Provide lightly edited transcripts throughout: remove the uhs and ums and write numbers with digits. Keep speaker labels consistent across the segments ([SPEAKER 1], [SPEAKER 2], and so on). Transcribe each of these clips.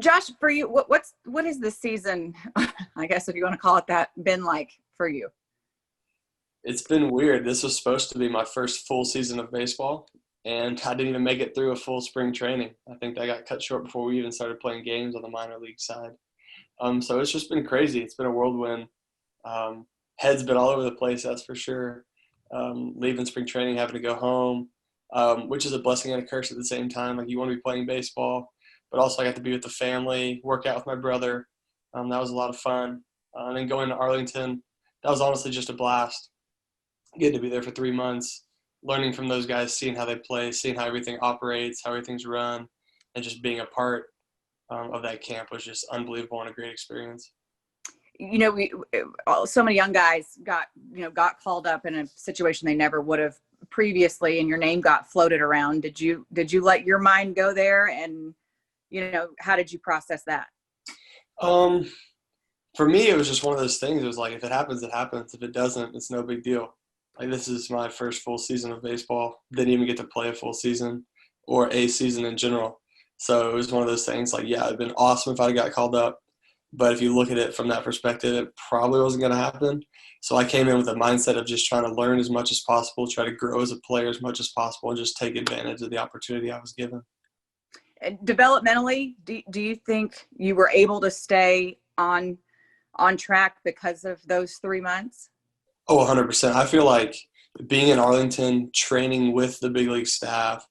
[SPEAKER 1] Josh, for you, what is this season, I guess if you want to call it that, been like for you?
[SPEAKER 2] It's been weird. This was supposed to be my first full season of baseball, and I didn't even make it through a full spring training. I think I got cut short before we even started playing games on the minor league side. So it's just been crazy. It's been a whirlwind. Head's been all over the place, that's for sure. Leaving spring training, having to go home, which is a blessing and a curse at the same time. Like, you want to be playing baseball, but also I got to be with the family, work out with my brother. That was a lot of fun. And then going to Arlington, that was honestly just a blast. Getting to be there for 3 months, learning from those guys, seeing how they play, seeing how everything operates, how everything's run, and just being a part of that camp was just unbelievable and a great experience.
[SPEAKER 1] You know, so many young guys got called up in a situation they never would have previously, and your name got floated around. Did you let your mind go there? And, how did you process that?
[SPEAKER 2] For me, it was just one of those things. It was like, if it happens, it happens. If it doesn't, it's no big deal. Like, this is my first full season of baseball. Didn't even get to play a full season or a season in general. So it was one of those things like, yeah, it'd been awesome if I got called up. But if you look at it from that perspective, it probably wasn't going to happen. So I came in with a mindset of just trying to learn as much as possible, try to grow as a player as much as possible, and just take advantage of the opportunity I was given.
[SPEAKER 1] And developmentally, do you think you were able to stay on track because of those 3 months?
[SPEAKER 2] Oh, 100%. I feel like being in Arlington, training with the big league staff,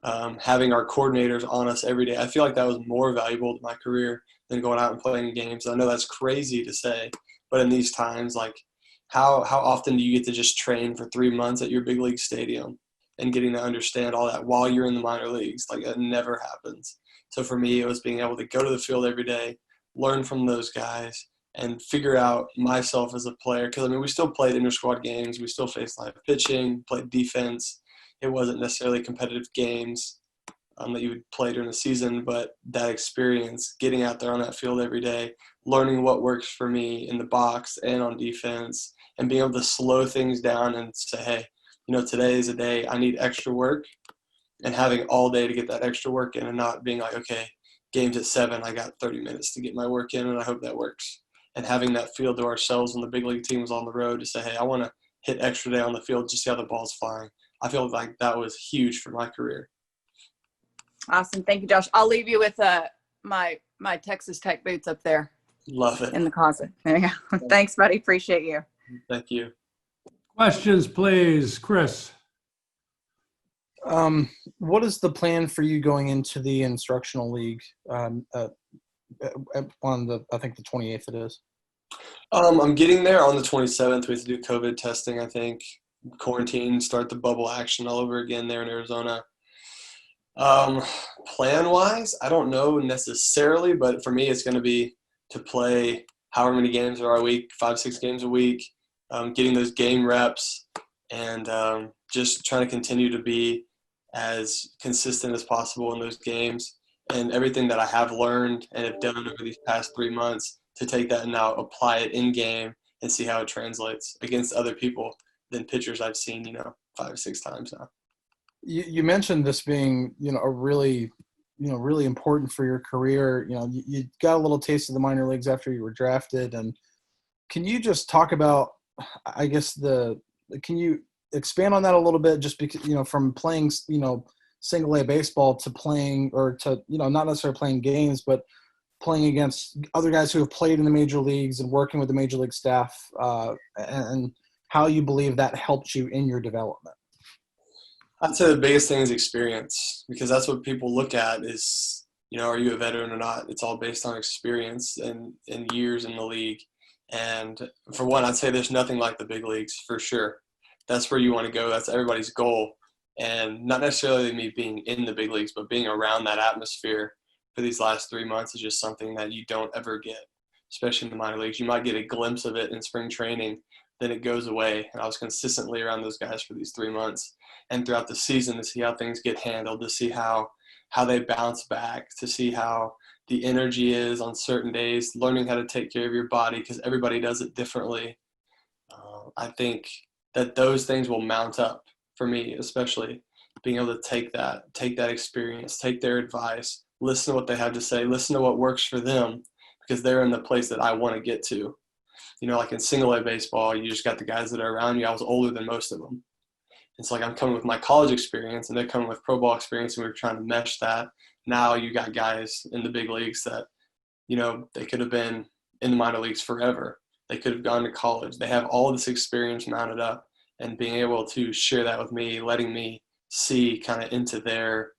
[SPEAKER 2] having our coordinators on us every day, I feel like that was more valuable to my career than going out and playing games. I know that's crazy to say, but in these times, like, how often do you get to just train for 3 months at your big league stadium and getting to understand all that while you're in the minor leagues? Like, it never happens. So for me, it was being able to go to the field every day, learn from those guys, and figure out myself as a player. Because, I mean, we still played inter-squad games. We still faced live pitching, played defense. It wasn't necessarily competitive games that you would play during the season, but that experience, getting out there on that field every day, learning what works for me in the box and on defense, and being able to slow things down and say, hey, today is a day I need extra work, and having all day to get that extra work in, and not being like, okay, game's at 7, I got 30 minutes to get my work in, and I hope that works. And having that feel to ourselves when the big league team was on the road to say, hey, I want to hit extra day on the field, just see how the ball's flying. I feel like that was huge for my career.
[SPEAKER 1] Awesome. Thank you, Josh. I'll leave you with my Texas Tech boots up there.
[SPEAKER 2] Love it.
[SPEAKER 1] In the closet. There you go. Thanks, buddy. Appreciate you.
[SPEAKER 2] Thank you.
[SPEAKER 3] Questions, please. Chris.
[SPEAKER 4] What is the plan for you going into the Instructional League on the 28th it is?
[SPEAKER 2] I'm getting there on the 27th. We have to do COVID testing, I think. Quarantine, start the bubble action all over again there in Arizona. Plan-wise, I don't know necessarily, but for me it's going to be to play however many games there are a week, 5-6 games a week, getting those game reps, and just trying to continue to be as consistent as possible in those games, and everything that I have learned and have done over these past 3 months to take that and now apply it in game and see how it translates against other people than pitchers I've seen, 5-6 times now.
[SPEAKER 4] You mentioned this being, a really important for your career. You got a little taste of the minor leagues after you were drafted. And can you just talk about, I guess, can you expand on that a little bit? Just because, from playing, single A baseball to playing, or to, not necessarily playing games, but playing against other guys who have played in the major leagues and working with the major league staff, and how you believe that helped you in your development.
[SPEAKER 2] I'd say the biggest thing is experience, because that's what people look at is, are you a veteran or not? It's all based on experience and years in the league. And for one, I'd say there's nothing like the big leagues for sure. That's where you want to go. That's everybody's goal. And not necessarily me being in the big leagues, but being around that atmosphere for these last 3 months is just something that you don't ever get, especially in the minor leagues. You might get a glimpse of it in spring training, then it goes away. And I was consistently around those guys for these 3 months and throughout the season to see how things get handled, to see how they bounce back, to see how the energy is on certain days, learning how to take care of your body because everybody does it differently. I think that those things will mount up for me, especially being able to take that experience, take their advice, listen to what they have to say, listen to what works for them, because they're in the place that I want to get to. You know, like in single A baseball, you just got the guys that are around you. I was older than most of them. It's like I'm coming with my college experience and they're coming with pro ball experience, and we're trying to mesh that. Now you got guys in the big leagues that, you know, they could have been in the minor leagues forever. They could have gone to college. They have all this experience mounted up, and being able to share that with me, letting me see kind of into their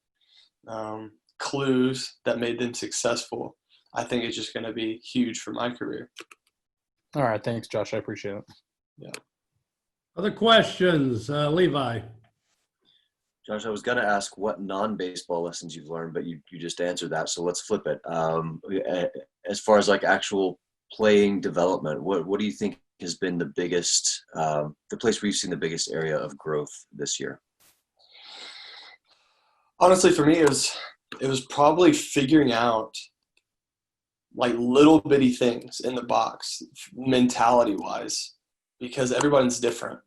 [SPEAKER 2] clues that made them successful, I think it's just going to be huge for my career.
[SPEAKER 4] All right. Thanks, Josh. I appreciate it.
[SPEAKER 2] Yeah.
[SPEAKER 3] Other questions? Levi.
[SPEAKER 5] Josh, I was going to ask what non-baseball lessons you've learned, but you just answered that. So let's flip it. As far as like actual playing development, what do you think has been the biggest, the place where you've seen the biggest area of growth this year?
[SPEAKER 2] Honestly, for me, it was probably figuring out like little bitty things in the box, mentality wise, because everyone's different.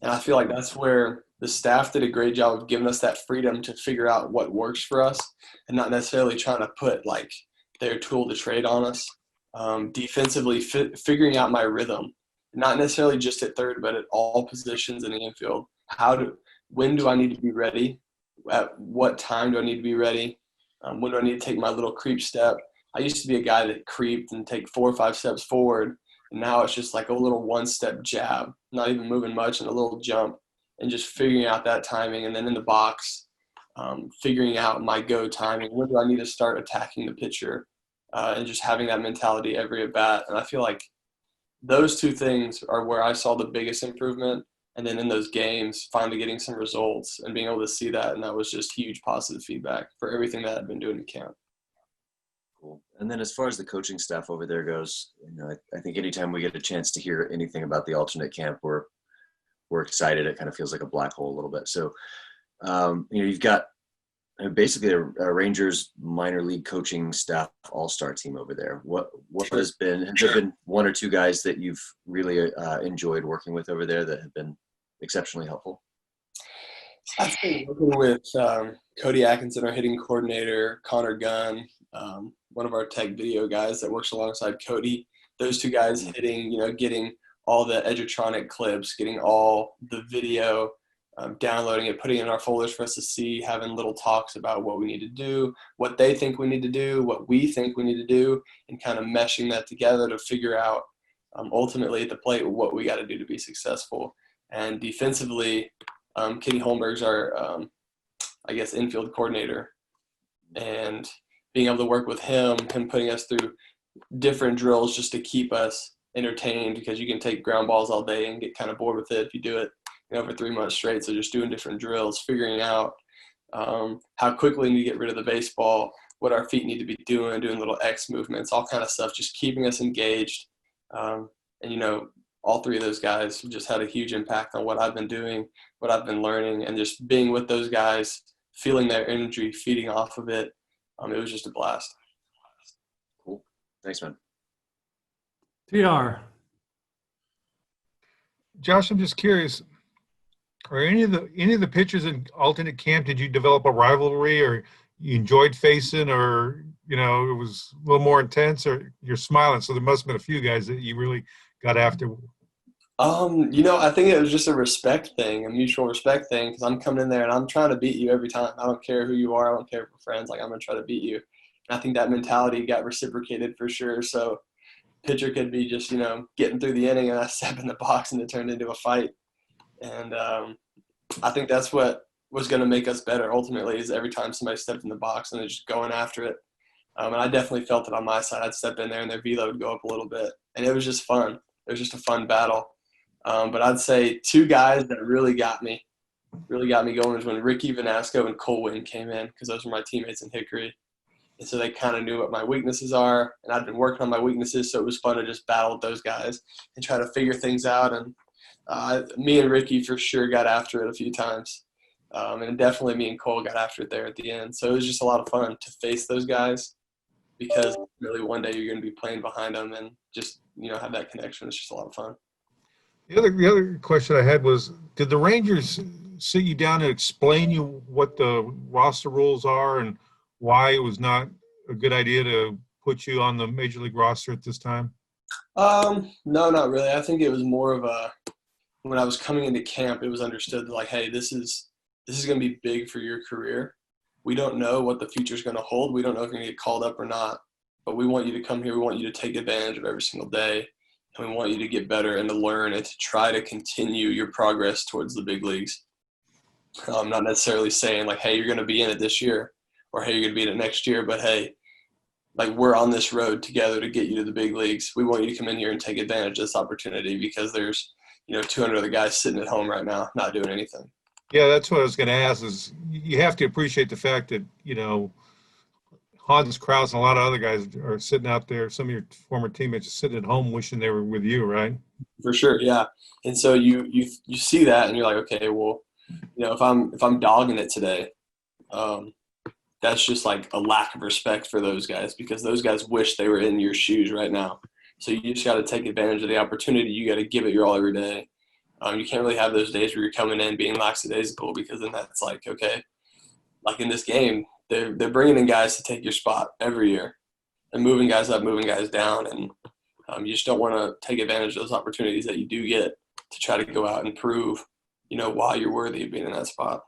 [SPEAKER 2] And I feel like that's where the staff did a great job of giving us that freedom to figure out what works for us, and not necessarily trying to put like their tool to trade on us. Defensively, figuring out my rhythm, not necessarily just at third, but at all positions in the infield. When do I need to be ready? At what time do I need to be ready? When do I need to take my little creep step? I used to be a guy that creeped and take 4 or 5 steps forward, and now it's just like a little one-step jab, not even moving much, and a little jump, and just figuring out that timing. And then in the box, figuring out my go timing. When do I need to start attacking the pitcher? And just having that mentality every at bat. And I feel like those two things are where I saw the biggest improvement. And then in those games, finally getting some results and being able to see that. And that was just huge positive feedback for everything that I've been doing in camp.
[SPEAKER 5] Cool. And then as far as the coaching staff over there goes, you know, I think anytime we get a chance to hear anything about the alternate camp, we're excited. It kind of feels like a black hole a little bit. So, you know, you've got basically a Rangers minor league coaching staff all-star team over there. What has there been one or two guys that you've really enjoyed working with over there that have been exceptionally helpful?
[SPEAKER 2] I've been working with Cody Atkinson, our hitting coordinator, Connor Gunn, one of our tech video guys that works alongside Cody. Those two guys hitting, you know, getting all the Edutronic clips, getting all the video, downloading it, putting it in our folders for us to see, having little talks about what we need to do, what they think we need to do, what we think we need to do, and kind of meshing that together to figure out ultimately at the plate what we got to do to be successful. And defensively, Kenny Holmberg's our, infield coordinator. And being able to work with him putting us through different drills just to keep us entertained, because you can take ground balls all day and get kind of bored with it if you do it, you know, for 3 months straight. So just doing different drills, figuring out how quickly we need to get rid of the baseball, what our feet need to be doing little X movements, all kind of stuff, just keeping us engaged. And, you know, all three of those guys just had a huge impact on what I've been doing, what I've been learning, and just being with those guys, feeling their energy, feeding off of it. It was just a blast.
[SPEAKER 5] Cool. Thanks, man.
[SPEAKER 3] TR.
[SPEAKER 6] Josh, I'm just curious. Are any of the pitchers in alternate camp, did you develop a rivalry, or you enjoyed facing, or, you know, it was a little more intense, or you're smiling? So there must have been a few guys that you really got after.
[SPEAKER 2] You know, I think it was just a respect thing, a mutual respect thing, because I'm coming in there and I'm trying to beat you every time. I don't care who you are. I don't care if we're friends. Like, I'm going to try to beat you. And I think that mentality got reciprocated for sure. So pitcher could be just, you know, getting through the inning and I step in the box and it turned into a fight. And I think that's what was going to make us better ultimately, is every time somebody stepped in the box and they're just going after it. And I definitely felt it on my side. I'd step in there and their velo would go up a little bit. And it was just fun. It was just a fun battle. But I'd say two guys that really got me going was when Ricky Vanasco and Cole Winn came in, because those were my teammates in Hickory. And so they kind of knew what my weaknesses are, and I'd been working on my weaknesses, so it was fun to just battle with those guys and try to figure things out. And me and Ricky for sure got after it a few times. And definitely me and Cole got after it there at the end. So it was just a lot of fun to face those guys, because really one day you're going to be playing behind them and just, you know, have that connection. It's just a lot of fun.
[SPEAKER 6] The other question I had was, did the Rangers sit you down and explain you what the roster rules are and why it was not a good idea to put you on the major league roster at this time?
[SPEAKER 2] No, not really. I think it was more of when I was coming into camp, it was understood that, like, hey, this is going to be big for your career. We don't know what the future is going to hold. We don't know if you're going to get called up or not. But we want you to come here. We want you to take advantage of every single day. And we want you to get better and to learn and to try to continue your progress towards the big leagues. Not necessarily saying, like, hey, you're going to be in it this year or, hey, you're going to be in it next year. But, hey, like, we're on this road together to get you to the big leagues. We want you to come in here and take advantage of this opportunity because there's, 200 other guys sitting at home right now not doing anything.
[SPEAKER 6] Yeah, that's what I was going to ask is you have to appreciate the fact that, Hans Krause and a lot of other guys are sitting out there. Some of your former teammates are sitting at home wishing they were with you, right?
[SPEAKER 2] For sure, yeah. And so you see that and you're like, okay, well, if I'm dogging it today, that's just like a lack of respect for those guys because those guys wish they were in your shoes right now. So you just got to take advantage of the opportunity. You got to give it your all every day. You can't really have those days where you're coming in being lackadaisical because then that's like, okay, like in this game, they're bringing in guys to take your spot every year and moving guys up, moving guys down. And you just don't want to take advantage of those opportunities that you do get to try to go out and prove, why you're worthy of being in that spot.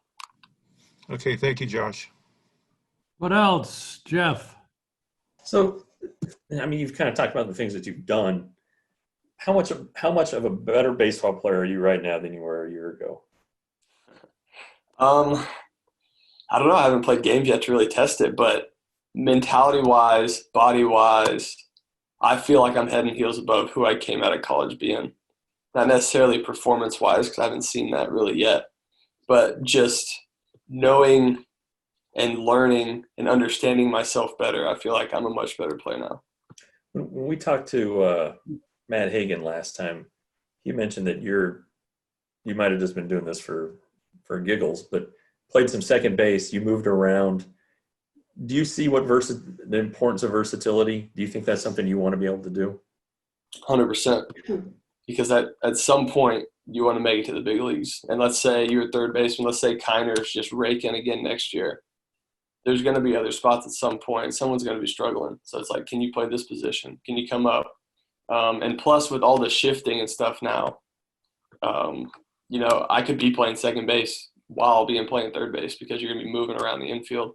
[SPEAKER 6] Okay, thank you, Josh.
[SPEAKER 3] What else, Jeff?
[SPEAKER 7] So, you've kind of talked about the things that you've done. How much of a better baseball player are you right now than you were a year ago?
[SPEAKER 2] I don't know. I haven't played games yet to really test it, but mentality-wise, body-wise, I feel like I'm head and heels above who I came out of college being. Not necessarily performance-wise because I haven't seen that really yet, but just knowing and learning and understanding myself better, I feel like I'm a much better player now.
[SPEAKER 7] When we talked to Matt Hagan last time, he mentioned that you might have just been doing this for giggles, but played some second base, you moved around. Do you see the importance of versatility? Do you think that's something you want to be able to do?
[SPEAKER 2] 100%. Because at some point you want to make it to the big leagues. And let's say you're a third baseman. Let's say Kiner's just raking again next year. There's going to be other spots at some point. Someone's going to be struggling. So it's like, can you play this position? Can you come up? And plus with all the shifting and stuff now, I could be playing second base while playing third base because you're going to be moving around the infield,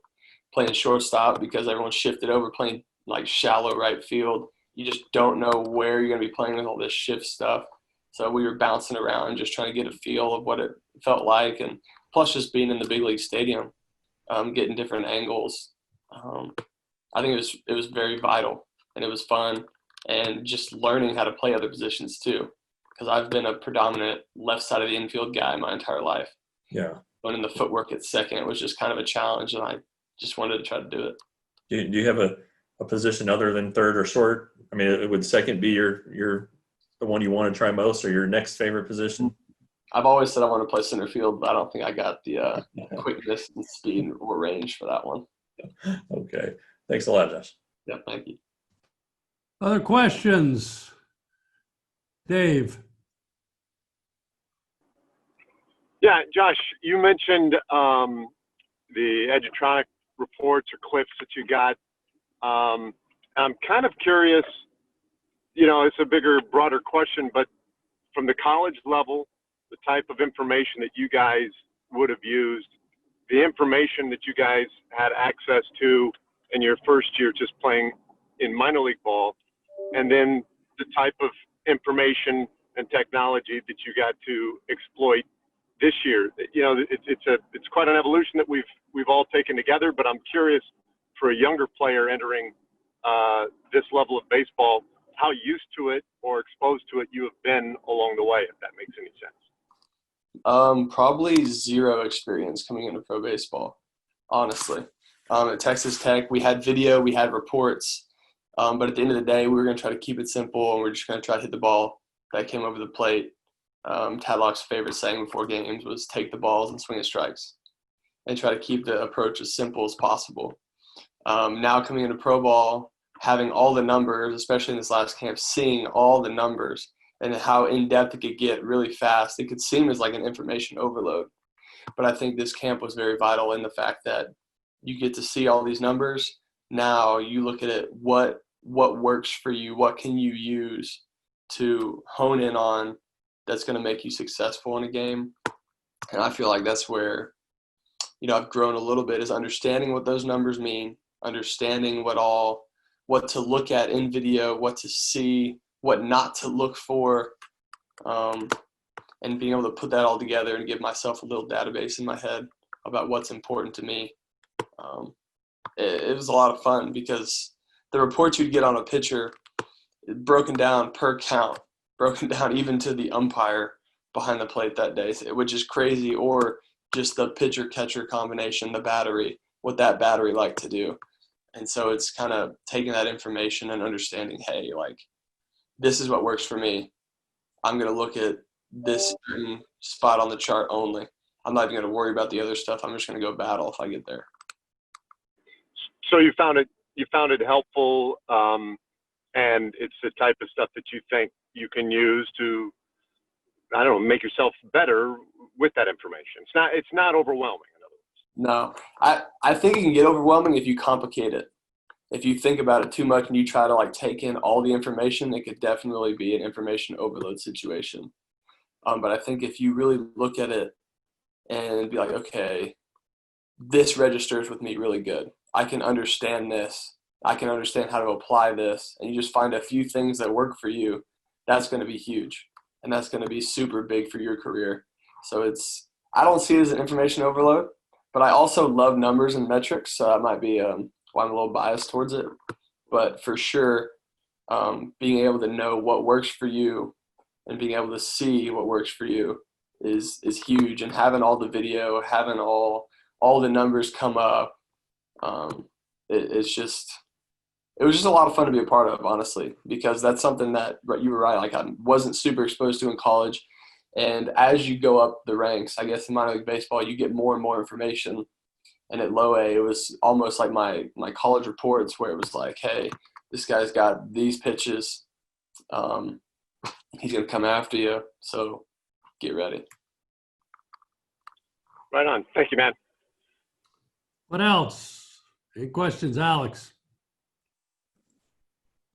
[SPEAKER 2] playing shortstop because everyone's shifted over, playing like shallow right field. You just don't know where you're going to be playing with all this shift stuff. So we were bouncing around just trying to get a feel of what it felt like. And plus just being in the big league stadium, getting different angles. I think it was very vital and it was fun and just learning how to play other positions too. Because I've been a predominant left side of the infield guy my entire life.
[SPEAKER 7] Yeah.
[SPEAKER 2] Going in the footwork at second, it was just kind of a challenge and I just wanted to try to do it.
[SPEAKER 7] Do you have a position other than third or short? Would second be the one you want to try most or your next favorite position?
[SPEAKER 2] I've always said I want to play center field, but I don't think I got the quickness and speed or range for that one.
[SPEAKER 7] Okay. Thanks a lot, Josh.
[SPEAKER 2] Yeah, thank you.
[SPEAKER 3] Other questions? Dave.
[SPEAKER 8] Yeah, Josh, you mentioned the Edutronic reports or clips that you got. I'm kind of curious, it's a bigger, broader question, but from the college level, the type of information that you guys would have used, the information that you guys had access to in your first year just playing in minor league ball, and then the type of information and technology that you got to exploit this year. It's quite an evolution that we've all taken together, but I'm curious for a younger player entering this level of baseball, how used to it or exposed to it you have been along the way, if that makes any sense.
[SPEAKER 2] Probably zero experience coming into pro baseball, honestly. At Texas Tech, we had video, we had reports, but at the end of the day, we were going to try to keep it simple, and we're just going to try to hit the ball that came over the plate. Tadlock's favorite saying before games was take the balls and swing at strikes and try to keep the approach as simple as possible. Now coming into pro ball, having all the numbers, especially in this last camp, seeing all the numbers and how in-depth it could get really fast, it could seem as like an information overload. But I think this camp was very vital in the fact that you get to see all these numbers. Now you look at it, what works for you? What can you use to hone in on that's going to make you successful in a game? And I feel like that's where, I've grown a little bit, is understanding what those numbers mean, understanding what to look at in video, what to see, what not to look for, and being able to put that all together and give myself a little database in my head about what's important to me. It was a lot of fun because the reports you'd get on a pitcher, broken down per count, broken down even to the umpire behind the plate that day, which is crazy, or just the pitcher-catcher combination, the battery, what that battery like to do. And so it's kind of taking that information and understanding, hey, like, this is what works for me. I'm going to look at this certain spot on the chart only. I'm not even going to worry about the other stuff. I'm just going to go battle if I get there.
[SPEAKER 8] So you found it helpful, and it's the type of stuff that you think you can use to, I don't know, make yourself better with that information. It's not overwhelming, in other words.
[SPEAKER 2] No, I think it can get overwhelming if you complicate it. If you think about it too much and you try to like take in all the information, it could definitely be an information overload situation. But I think if you really look at it and be like, okay, this registers with me really good. I can understand this. I can understand how to apply this. And you just find a few things that work for you. That's going to be huge. And that's going to be super big for your career. So I don't see it as an information overload, but I also love numbers and metrics. So that might be why I'm a little biased towards it. But for sure, being able to know what works for you and being able to see what works for you is huge. And having all the video, having all the numbers come up, it was just a lot of fun to be a part of, honestly, because that's something that you were right. Like, I wasn't super exposed to in college. And as you go up the ranks, I guess in minor league baseball, you get more and more information. And at low A, it was almost like my college reports where it was like, hey, this guy's got these pitches. He's going to come after you. So get ready.
[SPEAKER 8] Right on. Thank you, man.
[SPEAKER 3] What else? Any questions, Alex?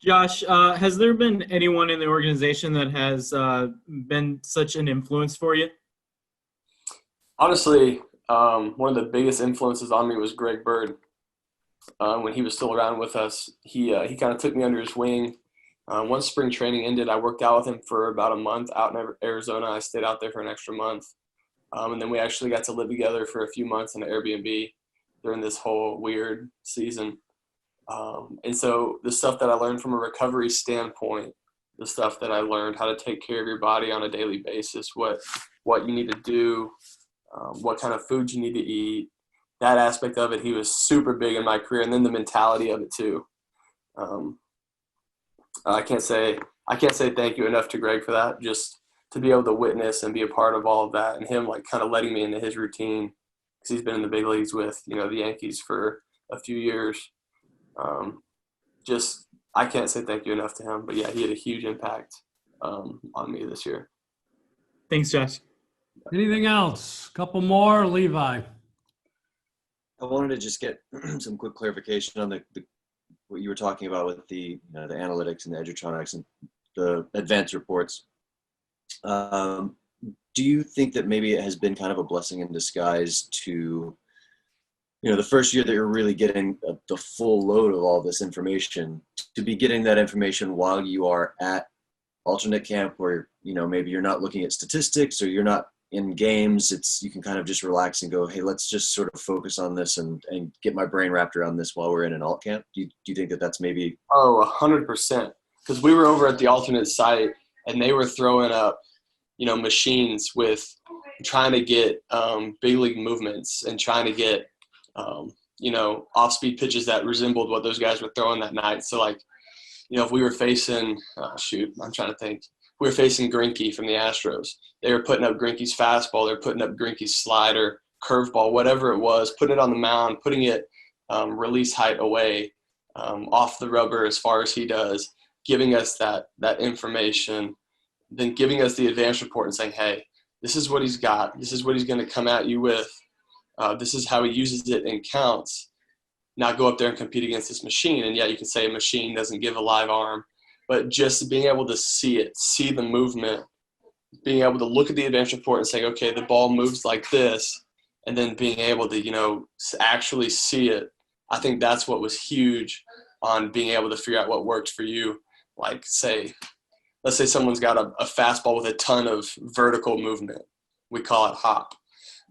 [SPEAKER 9] Josh, has there been anyone in the organization that has been such an influence for you?
[SPEAKER 2] Honestly, one of the biggest influences on me was Greg Byrne. When he was still around with us, he kind of took me under his wing. Once spring training ended, I worked out with him for about a month out in Arizona. I stayed out there for an extra month. And then we actually got to live together for a few months in an Airbnb during this whole weird season. And so the stuff that I learned from a recovery standpoint, the stuff that I learned how to take care of your body on a daily basis, what you need to do, what kind of foods you need to eat, that aspect of it, he was super big in my career. And then the mentality of it too. I can't say thank you enough to Greg for that, just to be able to witness and be a part of all of that, and him like kind of letting me into his routine, because he's been in the big leagues with, the Yankees for a few years. I can't say thank you enough to him, but yeah, he had a huge impact on me this year.
[SPEAKER 9] Thanks, Josh.
[SPEAKER 3] Anything else? Couple more, Levi.
[SPEAKER 5] I wanted to just get some quick clarification on the what you were talking about with the analytics and the edutronics and the advanced reports. Do you think that maybe it has been kind of a blessing in disguise to, the first year that you're really getting the full load of all this information, to be getting that information while you are at alternate camp, where, maybe you're not looking at statistics or you're not in games, you can kind of just relax and go, hey, let's just sort of focus on this and get my brain wrapped around this while we're in an alt camp? Do you think that that's maybe?
[SPEAKER 2] Oh, 100%. Because we were over at the alternate site and they were throwing up, machines with trying to get big league movements and trying to get, off-speed pitches that resembled what those guys were throwing that night. So, like, if we were facing, I'm trying to think. We were facing Greinke from the Astros. They were putting up Greinke's fastball. They were putting up Greinke's slider, curveball, whatever it was, putting it on the mound, putting it release height away off the rubber as far as he does, giving us that information, then giving us the advance report and saying, hey, this is what he's got. This is what he's going to come at you with. This is how he uses it in counts. not go up there and compete against this machine. And yeah, you can say a machine doesn't give a live arm, but just being able to see it, see the movement, being able to look at the advance report and say, okay, the ball moves like this, and then being able to, actually see it. I think that's what was huge on being able to figure out what worked for you. Like let's say someone's got a fastball with a ton of vertical movement. We call it hop.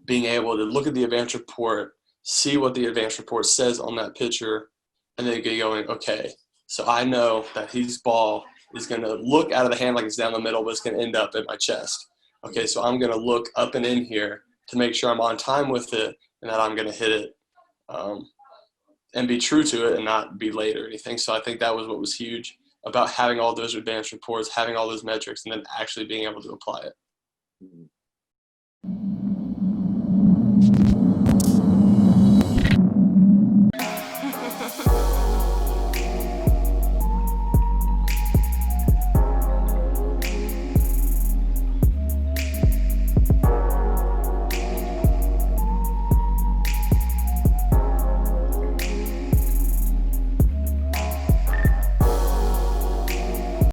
[SPEAKER 2] Being able to look at the advance report, see what the advance report says on that pitcher, and then going, okay, so I know that his ball is going to look out of the hand like it's down the middle, but it's going to end up at my chest. Okay, so I'm going to look up and in here to make sure I'm on time with it and that I'm going to hit it and be true to it and not be late or anything. So I think that was what was huge about having all those advanced reports, having all those metrics, and then actually being able to apply it.